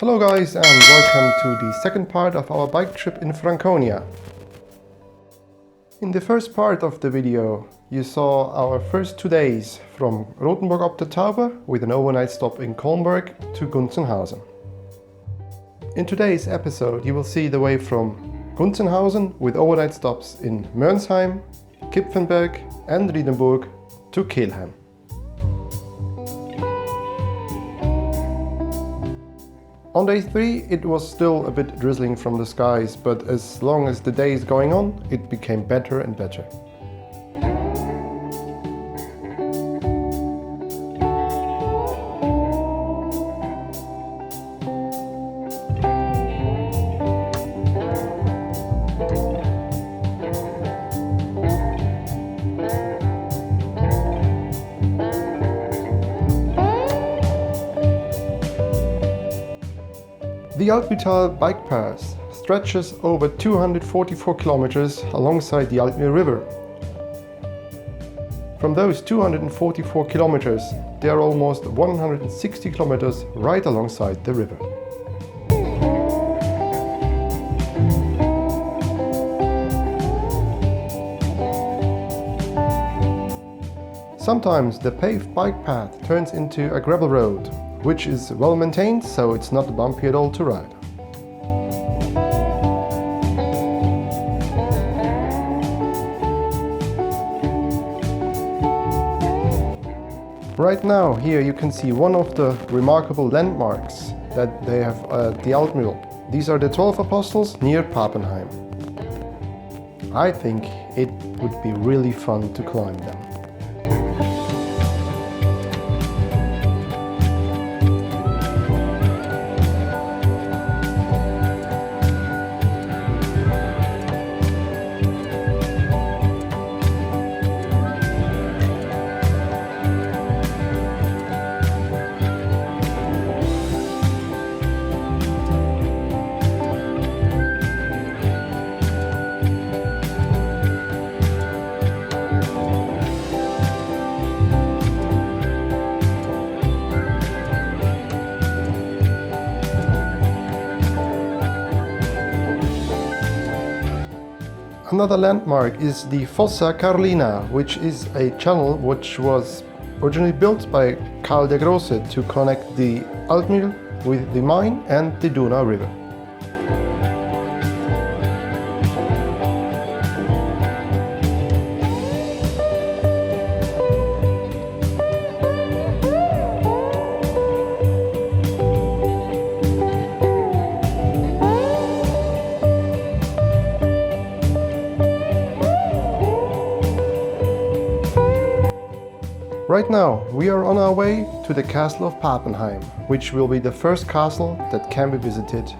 Hello guys and welcome to the second part of our bike trip in Franconia. In the first part of the video you saw our first 2 days from Rothenburg up to Tauber with an overnight stop in Kolmberg to Gunzenhausen. In today's episode you will see the way from Gunzenhausen with overnight stops in Mörnsheim, Kipfenberg and Reidenberg to Kelheim. On day 3 it was still a bit drizzling from the skies, but as long as the day is going on, it became better and better. The Altmühltal bike path stretches over 244 kilometers alongside the Altmühl river. From those 244 kilometers, there are almost 160 kilometers right alongside the river. Sometimes the paved bike path turns into a gravel road, which is well maintained, so it's not bumpy at all to ride. Right now, here you can see one of the remarkable landmarks that they have at the Altmühl. These are the 12 Apostles near Poppenheim. I think it would be really fun to climb them. Another landmark is the Fossa Carlina, which is a channel which was originally built by Karl der Große to connect the Altmühl with the Main and the Donau River. Right now, we are on our way to the castle of Poppenheim, which will be the first castle that can be visited.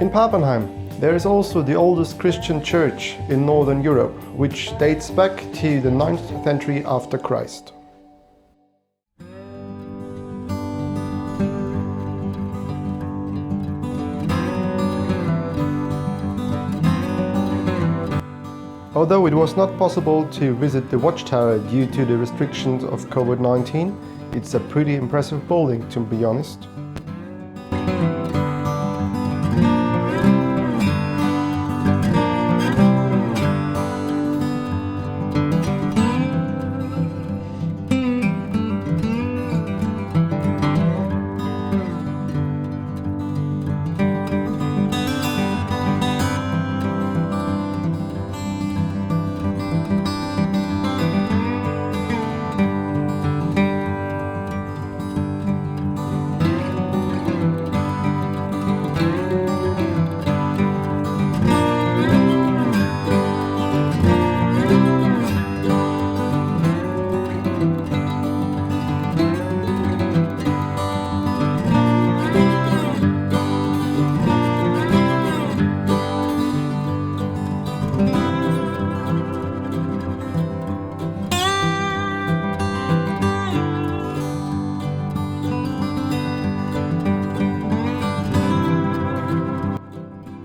In Poppenheim, there is also the oldest Christian church in Northern Europe, which dates back to the 9th century after Christ. Although it was not possible to visit the watchtower due to the restrictions of COVID-19, it's a pretty impressive building, to be honest.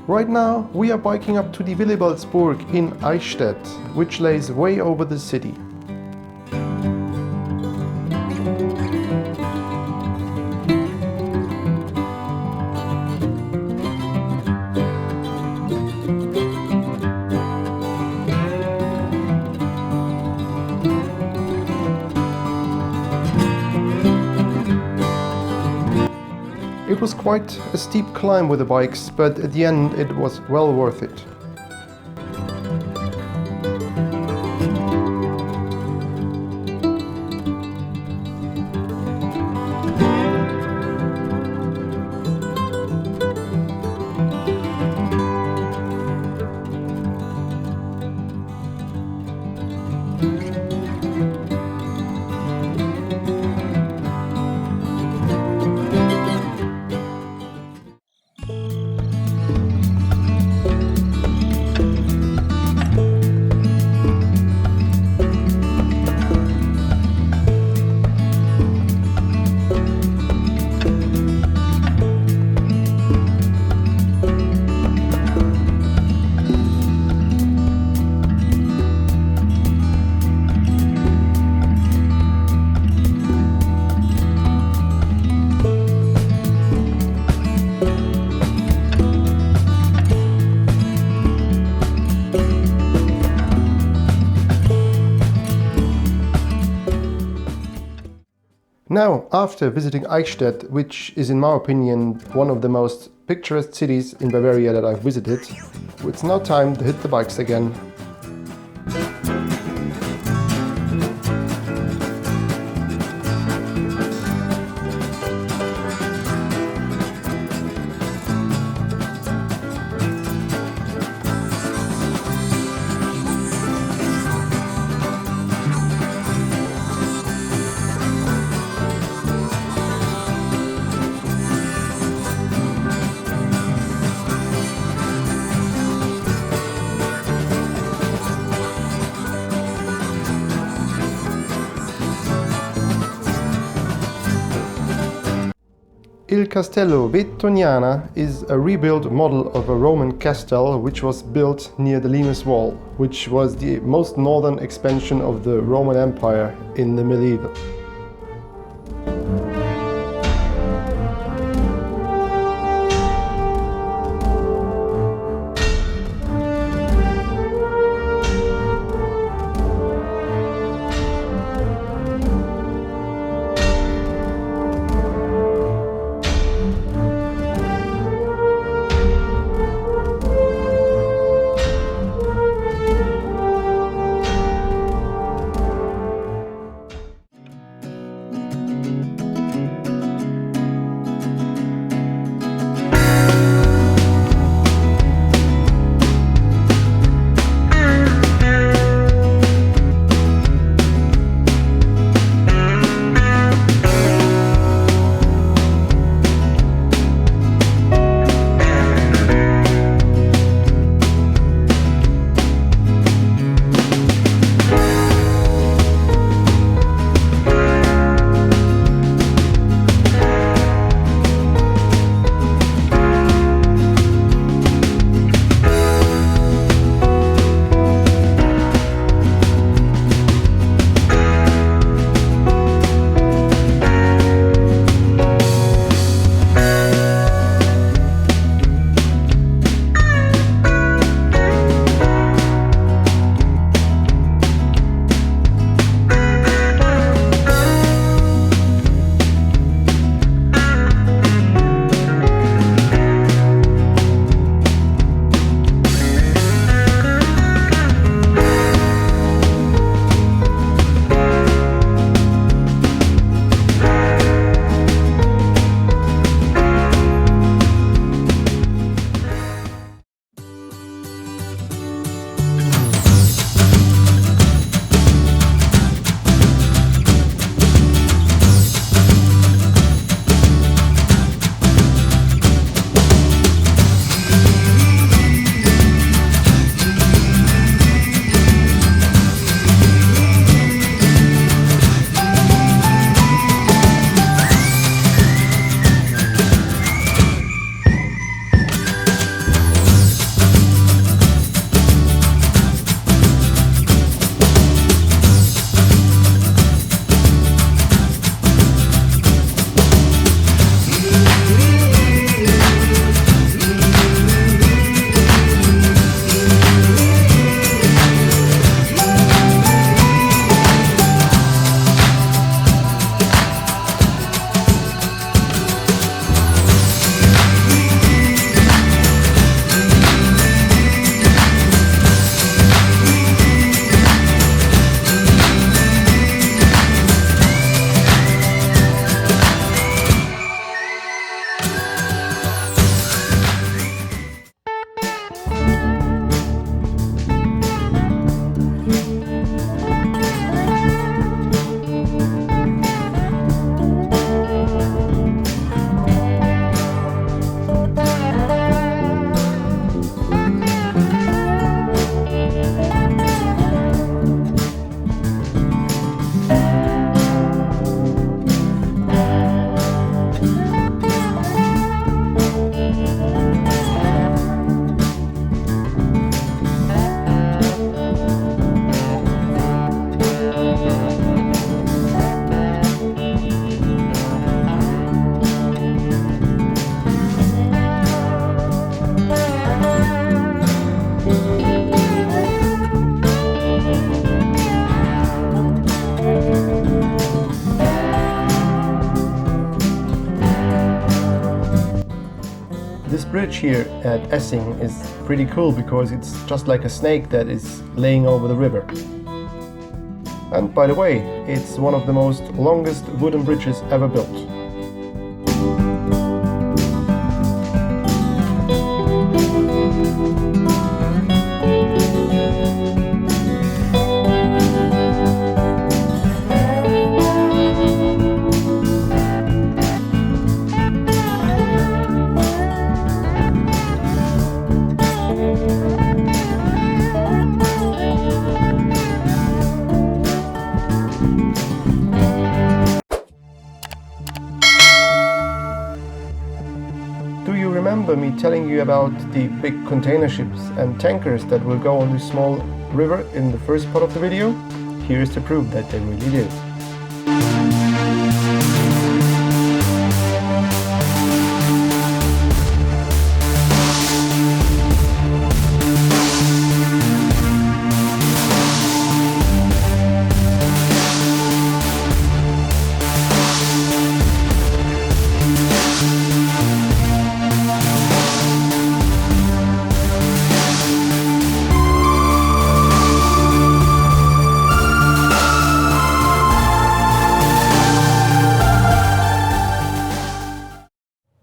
Right now we are biking up to the Willy Bellsburg in Eichstätt, which lays way over the city. It was quite a steep climb with the bikes, but at the end it was well worth it. Now, after visiting Eichstätt, which is in my opinion one of the most picturesque cities in Bavaria that I've visited, it's now time to hit the bikes again. Il Castello Vettoniana is a rebuilt model of a Roman castle which was built near the Limes Wall, which was the most northern expansion of the Roman Empire in the medieval. bridge here at Essing is pretty cool because it's just like a snake that is laying over the river. And by the way, it's one of the most longest wooden bridges ever built. Do you remember me telling you about the big container ships and tankers that will go on this small river in the first part of the video? Here is the proof that they really do.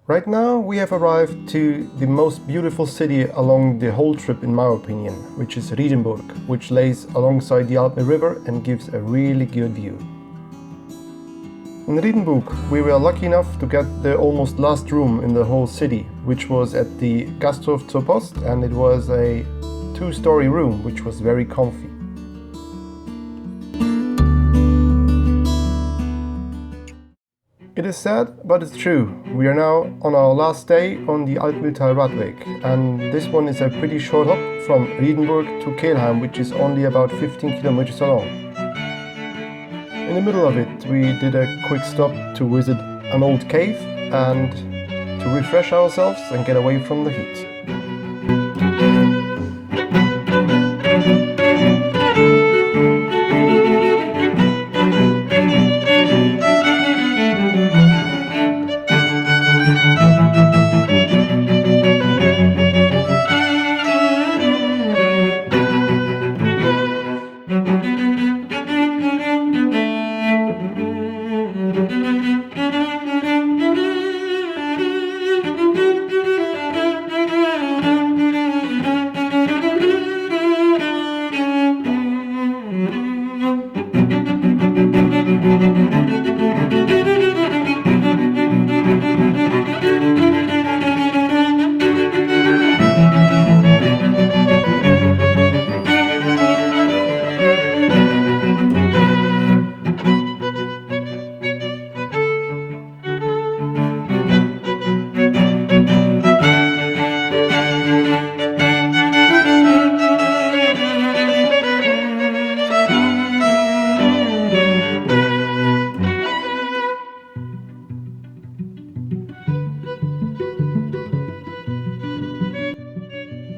Right now we have arrived to the most beautiful city along the whole trip in my opinion, which is Reidenberg, which lays alongside the Altmühl river and gives a really good view. In Reidenberg we were lucky enough to get the almost last room in the whole city, which was at the Gasthof zur Post, and it was a 2-story room which was very comfy. It is sad, but it's true. We are now on our last day on the Altmühltal Radweg, and this one is a pretty short hop from Reidenberg to Kelheim, which is only about 15 kilometers long. In the middle of it, we did a quick stop to visit an old cave and to refresh ourselves and get away from the heat.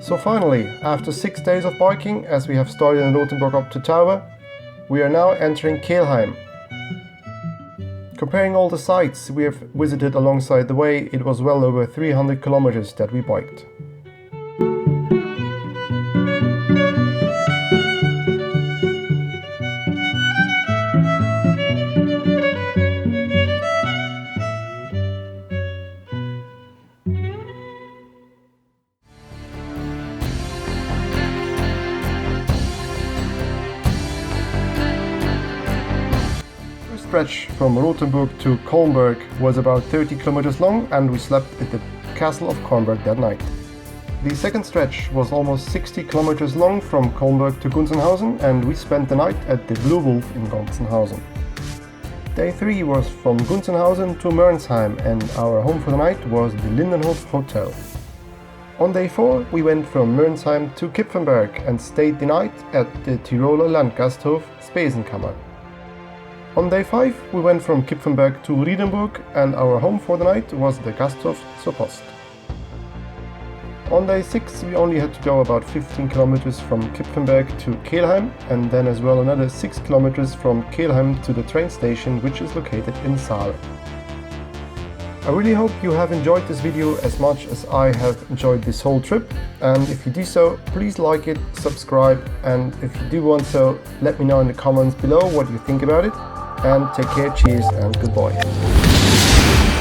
So finally, after 6 days of biking, as we have started in Rothenburg up to Tauber, we are now entering Kelheim. Comparing all the sites we have visited alongside the way, it was well over 300 kilometers that we biked. Stretch from Rothenburg to Kölnberg was about 30 kilometers long, and we slept at the castle of Kölnberg that night. The second stretch was almost 60 kilometers long from Kölnberg to Gunzenhausen, and we spent the night at the Blue Wolf in Gunzenhausen. Day 3 was from Gunzenhausen to Mernsheim, and our home for the night was the Lindenhof Hotel. On day 4 we went from Mernsheim to Kipfenberg and stayed the night at the Tiroler Landgasthof Spesenkammer. On day 5 we went from Kipfenberg to Reidenberg, and our home for the night was the Gasthof zur Post. On day 6 we only had to go about 15 kilometers from Kipfenberg to Kelheim, and then as well another 6 kilometers from Kelheim to the train station, which is located in Saale. I really hope you have enjoyed this video as much as I have enjoyed this whole trip, and if you do so, please like it, subscribe, and if you do want so, let me know in the comments below what you think about it, and take care, cheers and goodbye.